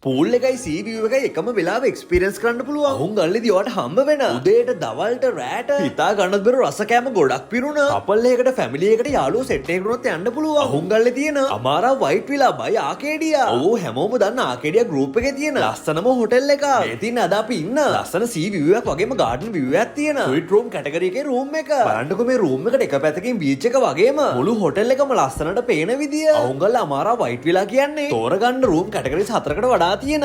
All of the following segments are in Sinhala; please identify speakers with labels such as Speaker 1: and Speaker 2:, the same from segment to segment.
Speaker 1: පූල් එකයි සී view එකයි එකම වෙලාවෙ එක්ස්පීරියන්ස් කරන්න පුළුවන්. අහුන් ගල්ලේදී ඔයාට හම්බ වෙන උදේට දවල්ට රැට හිතා ගන්නත් බැරුව රස කෑම ගොඩක් පිරුණා. කපල් එකකට ෆැමිලි එකකට යාළුවෝ සෙට් එකකට උනත් යන්න පුළුවන්. අහුන් ගල්ලේ තියෙන අමාරා වයිට් විලා බයි ආකේඩියා. ඔව් හැමෝම දන්න ආකේඩියා ගෲප් එකේ තියෙන ලස්සනම හොටෙල් එකක්. මේ තියෙන අද අපි ඉන්න ලස්සන සී view එකක් වගේම ගාඩන් view එකක් තියෙන ස්වීට් රූම් කැටගරි එකේ රූම් එක. බලන්නකෝ මේ රූම් එකට එක පැත්තකින් බීච් එක වගේම මුළු හොටෙල් එකම ලස්සනට පේන විදිය. අහුන් ගල්ලේ අමාරා වයිට් විලා කියන්නේ තෝරගන්න රූම් කැටගරිස් 4කට වඩා තියෙන.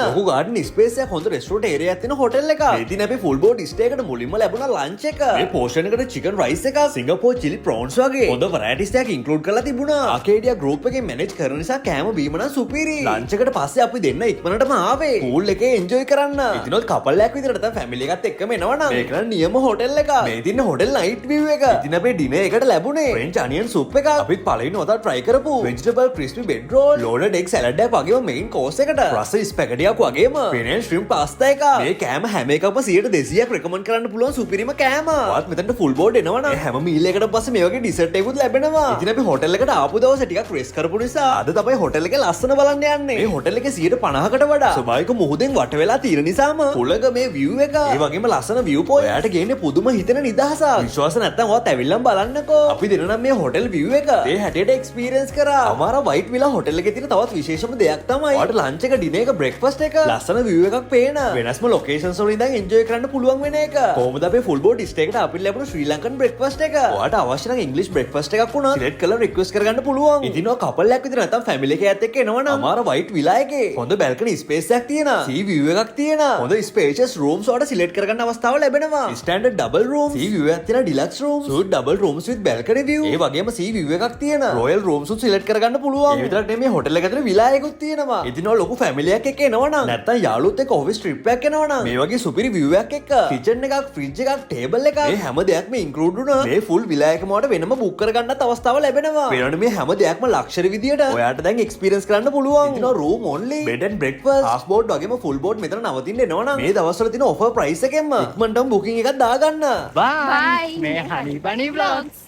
Speaker 1: ස්පේස් එක හොඳ රෙස්ටෝරන්ට් ඒරියා එකක් තියෙන හොටෙල් එකක්. මේ දින අපි ෆුල් බෝඩ් ස්ටේ එකට මුලින්ම ලැබුණා ලන්ච් එක. මේ පෝෂන් එකට චිකන් රයිස් එකක්, සිංගප්පූර් චිලි ප්‍රෝන්ස් වගේ හොඳ වැරයිටිස් එකක් ඉන්ක්ලූඩ් කරලා තිබුණා. ආකේඩියා ගෲප් එකෙන් මැනේජ් කරන නිසා කෑම බීම නම් සුපිරි. ලන්ච් එකට පස්සේ අපි දෙන්න ඉක්මනටම ආවේ පූල් එකේ එන්ජොයි කරන්න. ඉතිනොත් කපල් එකක් විදිහට නැත්නම් ෆැමිලි එකත් එක්කම එනවනම් මේක නම් නියම හොටෙල් එකක්. මේ දින හොටෙල් නයිට් view එක. ඉතින් අපේ ඩිනර් එකට ලැබුණේ ෆ්‍රෙන්ච් අනියන් සූප් එකක්. අපිත් පළවෙනි වතාවට try කරපු vegetable crispy bread roll, loaded egg salad එකක් වගේම main course එකට රස ස්පැගටි එකක් වගේම French shrimp pasta එක. මේ කෑම හැම එකක්ම 100%ක් රෙකමන්ඩ් කරන්න පුළුවන් සුපිරිම කෑම. ඔයාත් මෙතනට ෆුල් බෝඩ් එනවනම් හැම මීල් එකකට පස්සේ මේ වගේ ඩිසර්ට් එකකුත් ලැබෙනවා. ඉතින් අපි හොටෙල් එකට ආපු දවසේ ටිකක් රෙස්ට් කරපු නිසා අද තමයි හොටෙල් එකේ ලස්සන බලන්න යන්නේ. මේ හොටෙල් එකේ 50%කට වඩා ස්වභාවික මුහුදෙන් වට වෙලා තියෙන නිසාම පුළඟ මේ view එක ඒ වගේම ලස්සන view point. ඔයාට ගේන්නේ පුදුම හිතෙන නිදහසක්. විශ්වාස නැත්නම් ඔයාත් ඇවිල්ලා බලන්නකෝ. අපි දෙනනම් මේ හොටෙල් view එක ඒ හැටියට එක්ස්පීරියන්ස් කරා. අමාරා වයිට් විලා හොටෙල් එකේ තියෙන තවත් විශේෂම දෙයක් තමයි ඔයාට ලන්ච් එක ඩිනර් එක බ්‍රෙක්ෆාස්ට් එක ලස්සන view එකක් පේන වෙනස්ම ලොකේෂන්ස් වලින් ඉඳන් එන්ජොයි කරන්න පුළුවන් වෙන එක. කොහොමද අපේ ෆුල් බෝඩ් ස්ටේ එකට අපිට ලැබුණු ශ්‍රී ලංකන් බ්‍රෙක්ෆාස්ට් එක. ඔයාට අවශ්‍ය නම් ඉංග්‍රීසි බ්‍රෙක්ෆාස්ට් එකක් වුණා සිලෙක්ට් කරලා රික්වෙස්ට් කරගන්න පුළුවන්. ඉතින් ඔය කපල් එකක් විතර නැත්නම් ෆැමිලි එකත් එක්ක එනවනම් අමාරා වයිට් විලා එකේ හොඳ බැල්කනි ස්පේස් එකක් තියෙනවා. සී view එකක් තියෙනවා. හොඳ ස්පේෂියස් රූම්ස් වලට සිලෙක්ට් කරගන්න අවස්ථාව ලැබෙනවා. Standard double rooms, sea view එකක් තියෙන deluxe rooms, suite double rooms with balcony view. ඒ වගේම සී view එකක් තියෙන රොයල් රූම්ස් උත් සිලෙක්ට් කරගන්න පුළුවන්. ඒ විතරක් නෙමෙයි හොටෙල් එක ඇතුලේ විලා එකකුත් තියෙනවා. ඉතින් ඔය ලොකු ෆැමිලි එකක් එක්ක එනවනම් නැත්නම් යාළුවොත් එක්ක ඔෆිස් ට්‍රිප් එකක් යනවනම් මේ වගේ සුපිරි view එකක් එක්ක කිචන් එකක්, ෆ්‍රිජ් එකක්, ටේබල් එකක් මේ හැම දෙයක්ම ඉන්ක්ලූඩ් වුණා. මේ ෆුල් විලා එකම ඔයාලට වෙනම බුක් කරගන්නත් අවස්ථාව ලැබෙනවා. වෙනවනේ මේ හැම දෙයක්ම ලක්ෂරි විදියට ඔයාට දැන් එක්ස්පීරියන්ස් කරන්න පුළුවන්. ඉතින් room only, bed and breakfast, half board වගේම ෆුල් බෝඩ් මෙතන නවතින්න එනවනම් මේ දවස්වල තියෙන ඔෆර් ප්‍රයිස් එකෙන්ම ඉක්මනටම බුකින් එකක් දාගන්න.
Speaker 2: Bye. May Honey Bunny Vlogs.